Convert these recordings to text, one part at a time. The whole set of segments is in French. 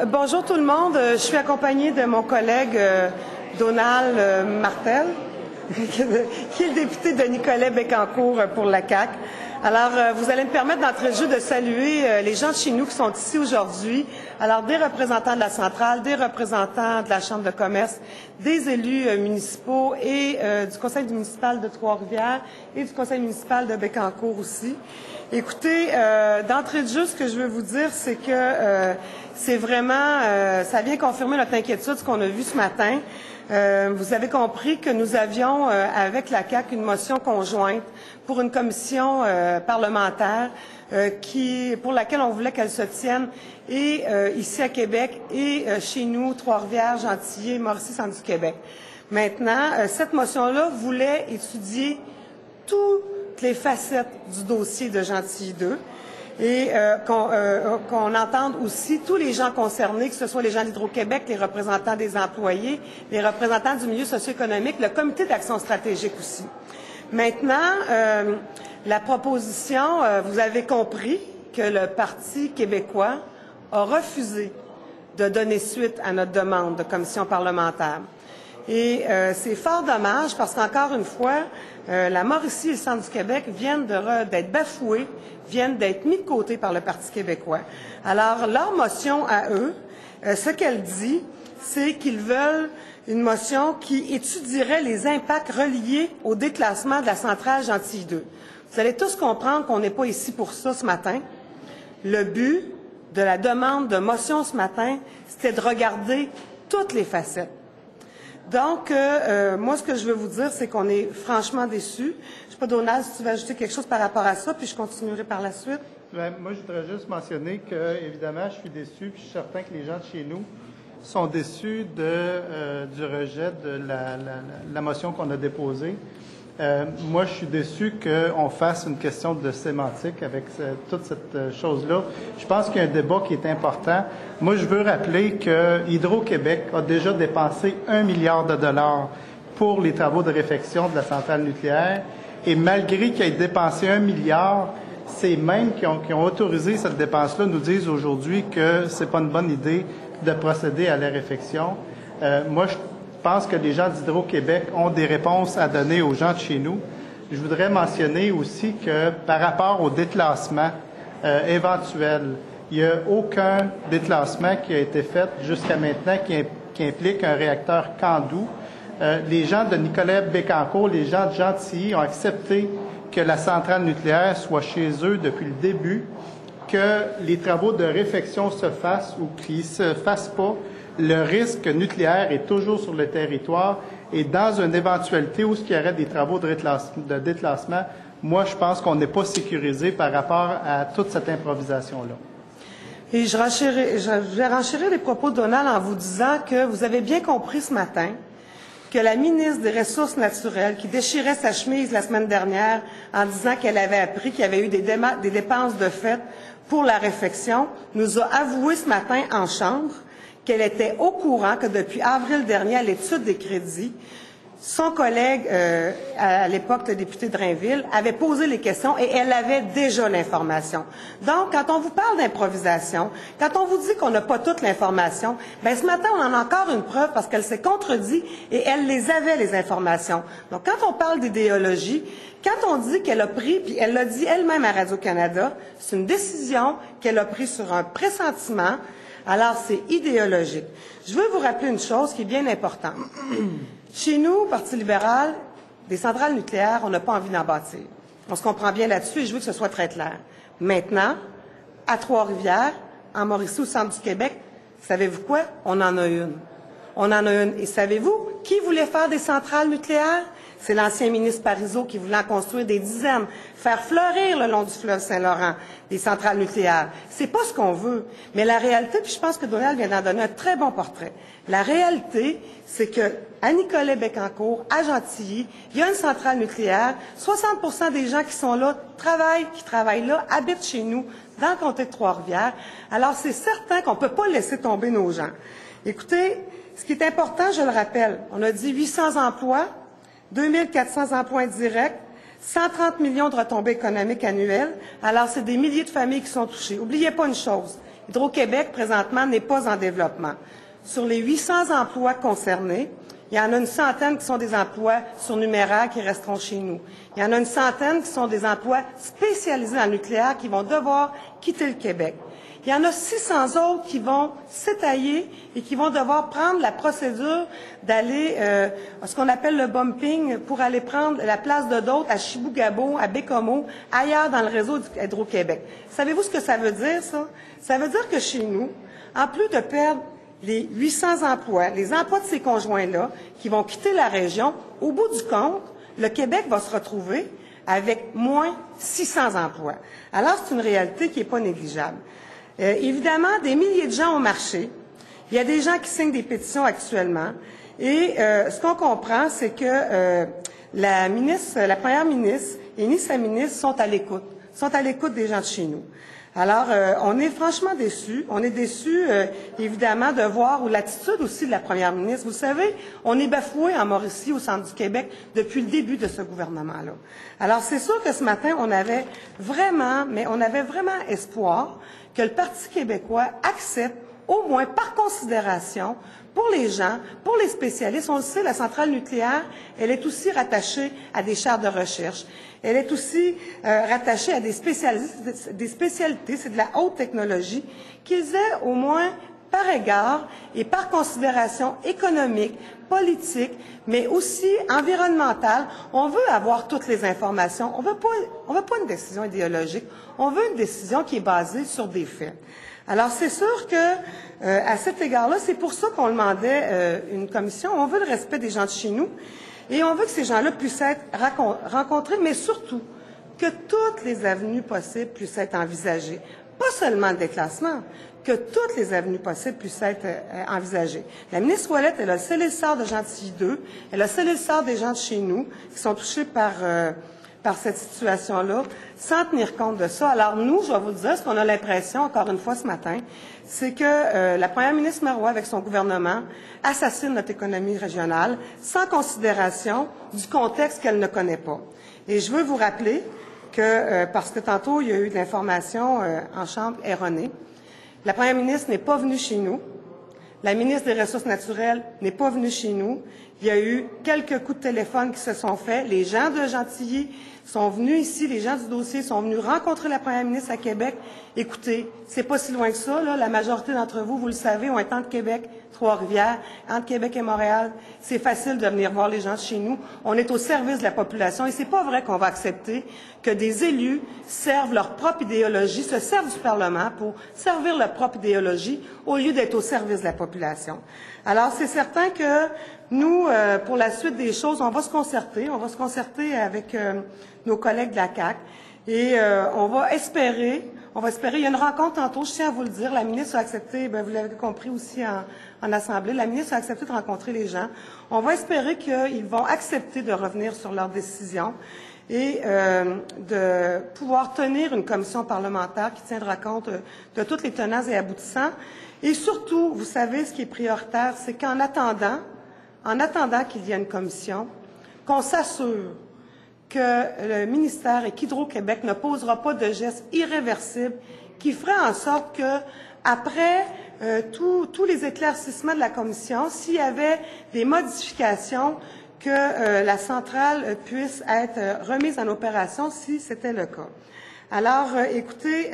Bonjour tout le monde. Je suis accompagnée de mon collègue Donald Martel, qui est le député de Nicolet-Bécancour pour la CAQ. Alors, vous allez me permettre d'entrer le jeu de saluer les gens de chez nous qui sont ici aujourd'hui. Alors, des représentants de la centrale, des représentants de la Chambre de commerce, des élus municipaux et du Conseil municipal de Trois-Rivières et du Conseil municipal de Bécancour aussi. Écoutez, d'entrée de jeu, ce que je veux vous dire, c'est que c'est vraiment, ça vient confirmer notre inquiétude, ce qu'on a vu ce matin. Vous avez compris que nous avions, avec la CAQ, une motion conjointe pour une commission parlementaire pour laquelle on voulait qu'elle se tienne et ici à Québec et chez nous, Trois-Rivières, Gentilly, Mauricie, Centre du Québec. Maintenant, cette motion-là voulait étudier toutes les facettes du dossier de Gentilly 2 et qu'on entende aussi tous les gens concernés, que ce soit les gens d'Hydro-Québec, les représentants des employés, les représentants du milieu socio-économique, le comité d'action stratégique aussi. Maintenant, la proposition, vous avez compris que le Parti québécois a refusé de donner suite à notre demande de commission parlementaire. Et c'est fort dommage parce qu'encore une fois, la Mauricie et le Centre du Québec viennent d'être bafoués, viennent d'être mis de côté par le Parti québécois. Alors, leur motion à eux, ce qu'elle dit, c'est qu'ils veulent une motion qui étudierait les impacts reliés au déclassement de la centrale Gentilly 2. Vous allez tous comprendre qu'on n'est pas ici pour ça ce matin. Le but de la demande de motion ce matin, c'était de regarder toutes les facettes. Donc, moi, ce que je veux vous dire, c'est qu'on est franchement déçus. Je ne sais pas, Donald, si tu veux ajouter quelque chose par rapport à ça, puis je continuerai par la suite. Bien, moi, je voudrais juste mentionner que, évidemment, je suis déçu, puis je suis certain que les gens de chez nous sont déçus du rejet de la motion qu'on a déposée. Moi, je suis déçu qu'on fasse une question de sémantique avec toute cette chose-là. Je pense qu'il y a un débat qui est important. Moi, je veux rappeler que Hydro-Québec a déjà dépensé 1 milliard de dollars pour les travaux de réfection de la centrale nucléaire. Et malgré qu'il ait dépensé 1 milliard, ces mêmes qui ont autorisé cette dépense-là nous disent aujourd'hui que c'est pas une bonne idée de procéder à la réfection. Moi, je pense que les gens d'Hydro-Québec ont des réponses à donner aux gens de chez nous. Je voudrais mentionner aussi que par rapport au déclassement éventuel, il n'y a aucun déclassement qui a été fait jusqu'à maintenant qui implique un réacteur CANDU. Les gens de Nicolet-Bécancour, les gens de Gentilly ont accepté que la centrale nucléaire soit chez eux depuis le début, que les travaux de réfection se fassent ou qu'ils ne se fassent pas. Le risque nucléaire est toujours sur le territoire et dans une éventualité où il y aurait des travaux de déclassement, moi, je pense qu'on n'est pas sécurisé par rapport à toute cette improvisation-là. Et je vais renchérir les propos de Donald en vous disant que vous avez bien compris ce matin que la ministre des Ressources naturelles, qui déchirait sa chemise la semaine dernière en disant qu'elle avait appris qu'il y avait eu des dépenses de fait pour la réfection, nous a avoué ce matin en Chambre qu'elle était au courant que depuis avril dernier, à l'étude des crédits, son collègue, à l'époque le député de Drainville, avait posé les questions et elle avait déjà l'information. Donc, quand on vous parle d'improvisation, quand on vous dit qu'on n'a pas toute l'information, bien ce matin, on en a encore une preuve parce qu'elle s'est contredit et elle les avait, les informations. Donc, quand on parle d'idéologie, quand on dit qu'elle a pris, puis elle l'a dit elle-même à Radio-Canada, c'est une décision qu'elle a prise sur un pressentiment. Alors, c'est idéologique. Je veux vous rappeler une chose qui est bien importante. Chez nous, Parti libéral, des centrales nucléaires, on n'a pas envie d'en bâtir. On se comprend bien là-dessus et je veux que ce soit très clair. Maintenant, à Trois-Rivières, en Mauricie, au centre du Québec, savez-vous quoi? On en a une. On en a une. Et savez-vous qui voulait faire des centrales nucléaires? C'est l'ancien ministre Parizeau qui voulait en construire des dizaines, faire fleurir le long du fleuve Saint-Laurent des centrales nucléaires. C'est pas ce qu'on veut. Mais la réalité, puis je pense que Donald vient d'en donner un très bon portrait. La réalité, c'est que à Nicolet-Bécancour, à Gentilly, il y a une centrale nucléaire. 60% des gens qui sont là qui travaillent là, habitent chez nous, dans le comté de Trois-Rivières. Alors, c'est certain qu'on ne peut pas laisser tomber nos gens. Écoutez, ce qui est important, je le rappelle, on a dit 800 emplois, 2400 emplois indirects, 130 millions de retombées économiques annuelles. Alors, c'est des milliers de familles qui sont touchées. N'oubliez pas une chose, Hydro-Québec, présentement, n'est pas en développement. Sur les 800 emplois concernés, il y en a une centaine qui sont des emplois surnuméraires qui resteront chez nous. Il y en a une centaine qui sont des emplois spécialisés en nucléaire qui vont devoir quitter le Québec. Il y en a 600 autres qui vont s'étailler et qui vont devoir prendre la procédure d'aller, ce qu'on appelle le bumping, pour aller prendre la place de d'autres à Chibougamau, à Bécomo, ailleurs dans le réseau d'Hydro-Québec. Savez-vous ce que ça veut dire, ça? Ça veut dire que chez nous, en plus de perdre les 800 emplois, les emplois de ces conjoints-là, qui vont quitter la région, au bout du compte, le Québec va se retrouver avec moins 600 emplois. Alors, c'est une réalité qui n'est pas négligeable. Évidemment, des milliers de gens ont marché. Il y a des gens qui signent des pétitions actuellement. Et ce qu'on comprend, c'est que la première ministre et ni sa ministre sont à l'écoute des gens de chez nous. Alors, on est franchement déçus. On est déçus, évidemment, de voir ou l'attitude aussi de la première ministre. Vous savez, on est bafoué en Mauricie, au centre du Québec, depuis le début de ce gouvernement-là. Alors, c'est sûr que ce matin, on avait vraiment espoir que le Parti québécois accepte, au moins par considération, pour les gens, pour les spécialistes. On le sait, la centrale nucléaire, elle est aussi rattachée à des chaires de recherche. Elle est aussi rattachée à des spécialités, c'est de la haute technologie, qu'ils aient au moins par égard et par considération économique, politique, mais aussi environnementale. On veut avoir toutes les informations. On veut pas une décision idéologique. On veut une décision qui est basée sur des faits. Alors, c'est sûr que, à cet égard-là, c'est pour ça qu'on demandait une commission. On veut le respect des gens de chez nous. Et on veut que ces gens-là puissent être rencontrés, mais surtout que toutes les avenues possibles puissent être envisagées. Pas seulement le déclassement, que toutes les avenues possibles puissent être envisagées. La ministre Ouellette, elle a scellé le sort de Gentilly 2, elle a scellé le sort des gens de chez nous qui sont touchés par cette situation-là, sans tenir compte de ça. Alors nous, je vais vous le dire, ce qu'on a l'impression, encore une fois ce matin, c'est que la première ministre Marois, avec son gouvernement, assassine notre économie régionale sans considération du contexte qu'elle ne connaît pas. Et je veux vous rappeler que, parce que tantôt, il y a eu de l'information en Chambre erronée, la première ministre n'est pas venue chez nous. La ministre des Ressources naturelles n'est pas venue chez nous. Il y a eu quelques coups de téléphone qui se sont faits. Les gens de Gentilly sont venus ici, les gens du dossier sont venus rencontrer la première ministre à Québec. Écoutez, c'est pas si loin que ça, là. La majorité d'entre vous, vous le savez, ont été entre Québec, Trois-Rivières, entre Québec et Montréal. C'est facile de venir voir les gens de chez nous. On est au service de la population et c'est pas vrai qu'on va accepter que des élus servent leur propre idéologie, se servent du Parlement pour servir leur propre idéologie au lieu d'être au service de la population. Alors, c'est certain que nous, pour la suite des choses, on va se concerter. On va se concerter avec nos collègues de la CAQ et on va espérer, il y a une rencontre tantôt, je tiens à vous le dire, la ministre a accepté, vous l'avez compris aussi en Assemblée, la ministre a accepté de rencontrer les gens. On va espérer qu'ils vont accepter de revenir sur leur décision et de pouvoir tenir une commission parlementaire qui tiendra compte de toutes les tenants et aboutissants. Et surtout, vous savez, ce qui est prioritaire, c'est qu'en attendant qu'il y ait une commission, qu'on s'assure que le ministère et qu'Hydro-Québec ne posera pas de gestes irréversibles qui feraient en sorte que, après tous les éclaircissements de la commission, s'il y avait des modifications, que la centrale puisse être remise en opération si c'était le cas. Alors, écoutez,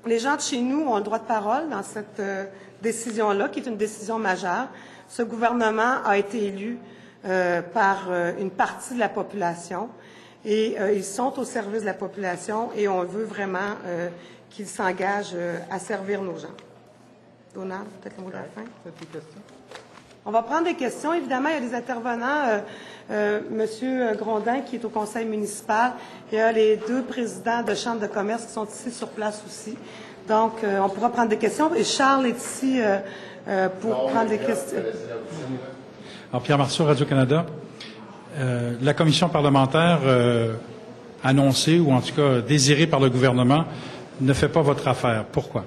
les gens de chez nous ont le droit de parole dans cette décision-là, qui est une décision majeure. Ce gouvernement a été élu par une partie de la population et ils sont au service de la population et on veut vraiment qu'ils s'engagent à servir nos gens. Donald, peut-être le mot de la fin. On va prendre des questions. Évidemment, il y a des intervenants. Monsieur Grondin, qui est au conseil municipal. Il y a les 2 présidents de chambres de commerce qui sont ici sur place aussi. Donc, on pourra prendre des questions. Et Charles est ici pour prendre des questions. Alors, Pierre Marceau, Radio-Canada. La commission parlementaire annoncée, ou en tout cas désirée par le gouvernement, ne fait pas votre affaire. Pourquoi?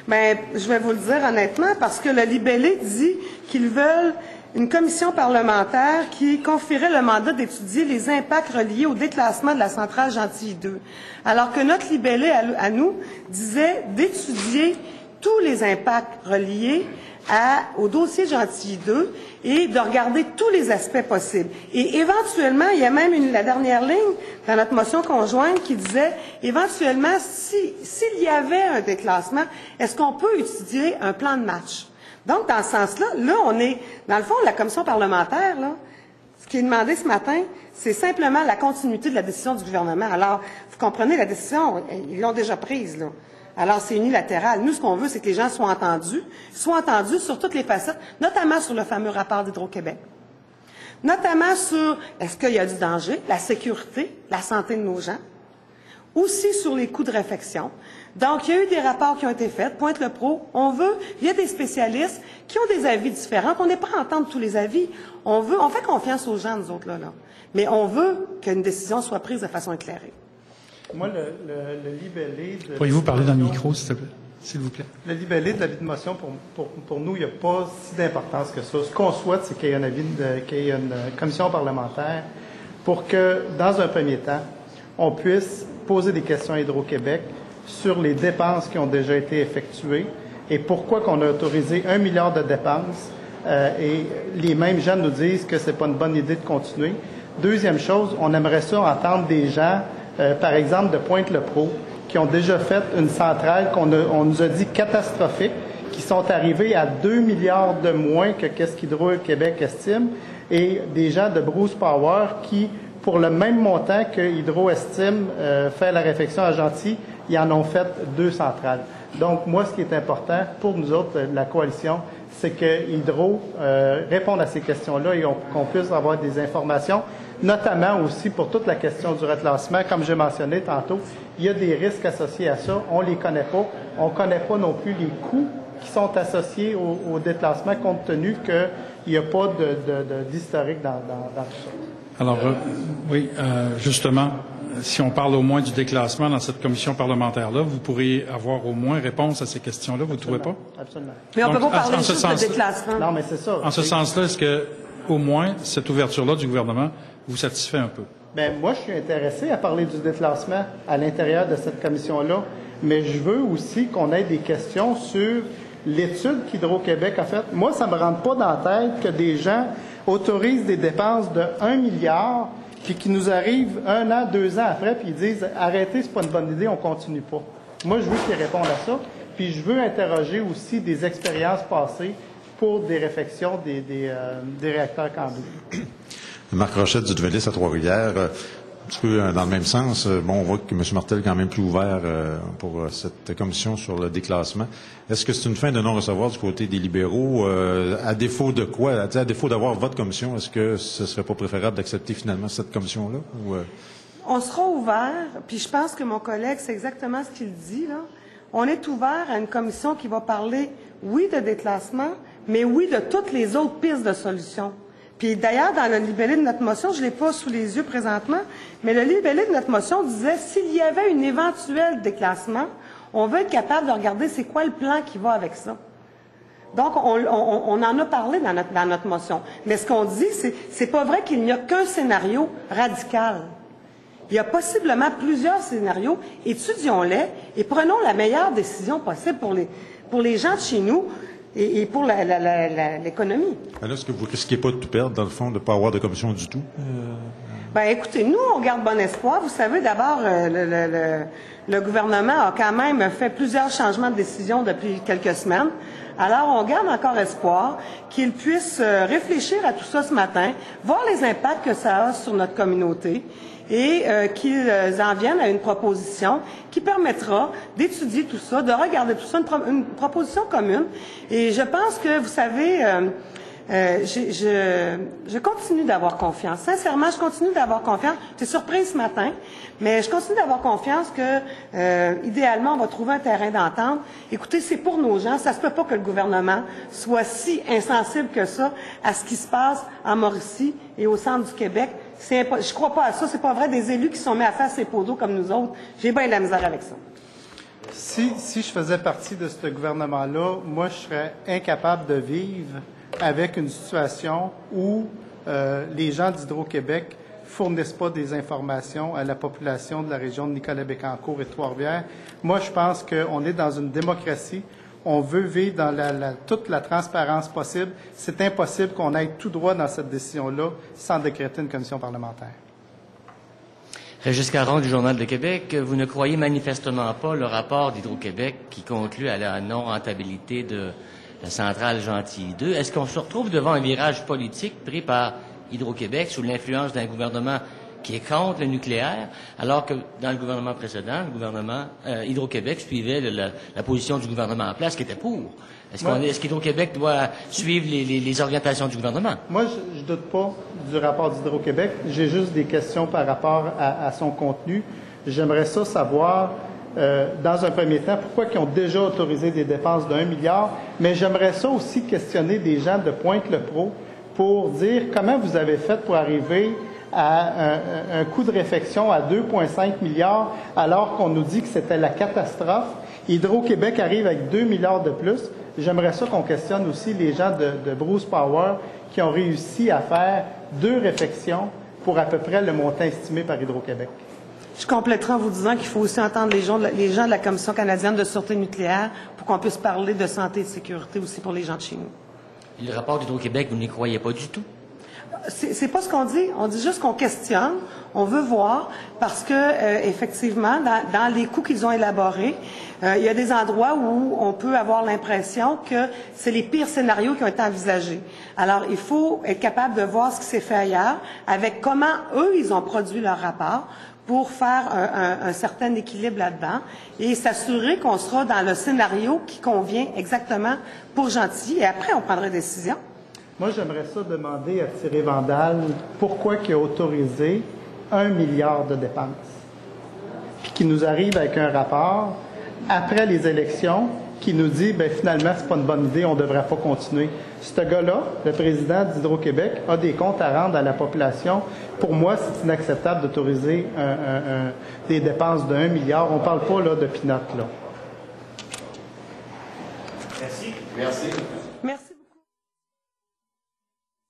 Bien, je vais vous le dire honnêtement, parce que le libellé dit qu'ils veulent une commission parlementaire qui confierait le mandat d'étudier les impacts reliés au déclassement de la centrale Gentilly 2, alors que notre libellé à nous disait d'étudier tous les impacts reliés au dossier Gentilly 2 et de regarder tous les aspects possibles. Et éventuellement, il y a même la dernière ligne dans notre motion conjointe qui disait, éventuellement, s'il y avait un déclassement, est-ce qu'on peut étudier un plan de match? Donc, dans ce sens-là, là, on est, dans le fond, la commission parlementaire, là, ce qui est demandé ce matin, c'est simplement la continuité de la décision du gouvernement. Alors, vous comprenez, la décision, ils l'ont déjà prise, là. Alors, c'est unilatéral. Nous, ce qu'on veut, c'est que les gens soient entendus sur toutes les facettes, notamment sur le fameux rapport d'Hydro-Québec. Notamment sur, est-ce qu'il y a du danger, la sécurité, la santé de nos gens, aussi sur les coûts de réfection. Donc, il y a eu des rapports qui ont été faits, Pointe-le-Pro, il y a des spécialistes qui ont des avis différents, on n'est pas à entendre tous les avis. On fait confiance aux gens, nous autres, là. Mais on veut qu'une décision soit prise de façon éclairée. Moi, le libellé de... Pourriez-vous parler dans le micro, s'il vous plaît? Le libellé de l'avis de motion, pour nous, il n'y a pas si d'importance que ça. Ce qu'on souhaite, c'est qu'il y ait une commission parlementaire pour que, dans un premier temps, on puisse poser des questions à Hydro-Québec sur les dépenses qui ont déjà été effectuées et pourquoi qu'on a autorisé 1 milliard de dépenses et les mêmes gens nous disent que c'est pas une bonne idée de continuer. Deuxième chose, on aimerait ça entendre des gens, par exemple de Pointe-le-Pro, qui ont déjà fait une centrale on nous a dit catastrophique, qui sont arrivés à 2 milliards de moins que qu'est-ce qu'Hydro-Québec estime, et des gens de Bruce Power qui, pour le même montant que Hydro estime faire la réfection à Gentilly, ils en ont fait 2 centrales. Donc, moi, ce qui est important pour nous autres, la coalition, c'est que Hydro réponde à ces questions-là et qu'on puisse avoir des informations, notamment aussi pour toute la question du reclassement. Comme j'ai mentionné tantôt, il y a des risques associés à ça. On les connaît pas. On connaît pas non plus les coûts qui sont associés au déclassement, compte tenu qu'il n'y a pas d'historique dans tout ça. Alors, oui, justement, si on parle au moins du déclassement dans cette commission parlementaire-là, vous pourriez avoir au moins réponse à ces questions-là, vous ne trouvez pas? Absolument. Mais on ne peut Donc, pas parler en ce juste de sens-là- déclassement. Non, mais c'est ça. En ce sens-là, est-ce que, au moins, cette ouverture-là du gouvernement vous satisfait un peu? Bien, moi, je suis intéressé à parler du déclassement à l'intérieur de cette commission-là, mais je veux aussi qu'on ait des questions sur l'étude qu'Hydro-Québec a faite. Moi, ça ne me rentre pas dans la tête que des gens autorisent des dépenses de 1 milliard, puis qui nous arrivent 1 an, 2 ans après, puis ils disent « Arrêtez, c'est pas une bonne idée, on continue pas ». Moi, je veux qu'ils répondent à ça, puis je veux interroger aussi des expériences passées pour des réflexions des réacteurs Candu. Marc Rochette du Duvelis à Trois-Rivières. Un petit peu dans le même sens. Bon, on voit que M. Martel est quand même plus ouvert pour cette commission sur le déclassement. Est-ce que c'est une fin de non-recevoir du côté des libéraux? À défaut de quoi? À défaut d'avoir votre commission, est-ce que ce serait pas préférable d'accepter finalement cette commission-là? On sera ouvert, puis je pense que mon collègue, c'est exactement ce qu'il dit, là. On est ouvert à une commission qui va parler, oui, de déclassement, mais oui, de toutes les autres pistes de solutions. Puis d'ailleurs, dans le libellé de notre motion, je ne l'ai pas sous les yeux présentement, mais le libellé de notre motion disait s'il y avait un éventuel déclassement, on veut être capable de regarder c'est quoi le plan qui va avec ça. Donc, on en a parlé dans notre motion. Mais ce qu'on dit, c'est pas vrai qu'il n'y a qu'un scénario radical. Il y a possiblement plusieurs scénarios. Étudions-les et prenons la meilleure décision possible pour les gens de chez nous. Et pour l'économie. Là, est-ce que vous risquez pas de tout perdre, dans le fond, de ne pas avoir de commission du tout? Ben, écoutez, nous, on garde bon espoir. Vous savez, d'abord, le gouvernement a quand même fait plusieurs changements de décision depuis quelques semaines. Alors, on garde encore espoir qu'ils puissent réfléchir à tout ça ce matin, voir les impacts que ça a sur notre communauté et qu'ils en viennent à une proposition qui permettra d'étudier tout ça, de regarder tout ça, une proposition commune. Et je pense que, vous savez, je continue d'avoir confiance. Sincèrement, je continue d'avoir confiance. J'étais surprise ce matin, mais je continue d'avoir confiance que, idéalement, on va trouver un terrain d'entente. Écoutez, c'est pour nos gens. Ça se peut pas que le gouvernement soit si insensible que ça à ce qui se passe en Mauricie et au centre du Québec. Je crois pas à ça. C'est pas vrai. Des élus qui sont mis à faire ces poteaux comme nous autres. J'ai bien de la misère avec ça. Si je faisais partie de ce gouvernement-là, moi, je serais incapable de vivre avec une situation où les gens d'Hydro-Québec fournissent pas des informations à la population de la région de Nicolet-Bécancour et de Trois-Rivières. Moi, je pense qu'on est dans une démocratie. On veut vivre dans toute la transparence possible. C'est impossible qu'on aille tout droit dans cette décision-là sans décréter une commission parlementaire. Régis Caron du Journal de Québec, vous ne croyez manifestement pas le rapport d'Hydro-Québec qui conclut à la non-rentabilité de la centrale Gentilly 2. Est-ce qu'on se retrouve devant un virage politique pris par Hydro-Québec sous l'influence d'un gouvernement qui est contre le nucléaire, alors que dans le gouvernement précédent, le gouvernement Hydro-Québec suivait la position du gouvernement en place qui était pour? Est-ce qu'Hydro-Québec doit suivre les orientations du gouvernement? Moi, je doute pas du rapport d'Hydro-Québec. J'ai juste des questions par rapport à son contenu. J'aimerais ça savoir, dans un premier temps, pourquoi ils ont déjà autorisé des dépenses de 1 milliard, mais j'aimerais ça aussi questionner des gens de Pointe-le-Pro pour dire comment vous avez fait pour arriver à un coût de réfection à 2,5 milliards alors qu'on nous dit que c'était la catastrophe. Hydro-Québec arrive avec 2 milliards de plus. J'aimerais ça qu'on questionne aussi les gens de Bruce Power qui ont réussi à faire 2 réfections pour à peu près le montant estimé par Hydro-Québec. Je compléterai en vous disant qu'il faut aussi entendre les gens de la Commission canadienne de sûreté nucléaire pour qu'on puisse parler de santé et de sécurité aussi pour les gens de chez nous. Le rapport d'Hydro-Québec, vous n'y croyez pas du tout? C'est pas ce qu'on dit. On dit juste qu'on questionne. On veut voir parce que effectivement, dans les coûts qu'ils ont élaborés, il y a des endroits où on peut avoir l'impression que c'est les pires scénarios qui ont été envisagés. Alors, il faut être capable de voir ce qui s'est fait ailleurs, avec comment eux ils ont produit leur rapport pour faire un certain équilibre là-dedans et s'assurer qu'on sera dans le scénario qui convient exactement pour Gentilly. Et après, on prendra une décision. Moi, j'aimerais ça demander à Thierry Vandal pourquoi il a autorisé 1 milliard de dépenses. Puis qu'il nous arrive avec un rapport après les élections qui nous dit, bien, finalement, c'est pas une bonne idée, on ne devrait pas continuer. Ce gars-là, le président d'Hydro-Québec, a des comptes à rendre à la population. Pour moi, c'est inacceptable d'autoriser des dépenses de 1 milliard. On ne parle pas là, de peanuts, là. Merci. Merci. Merci.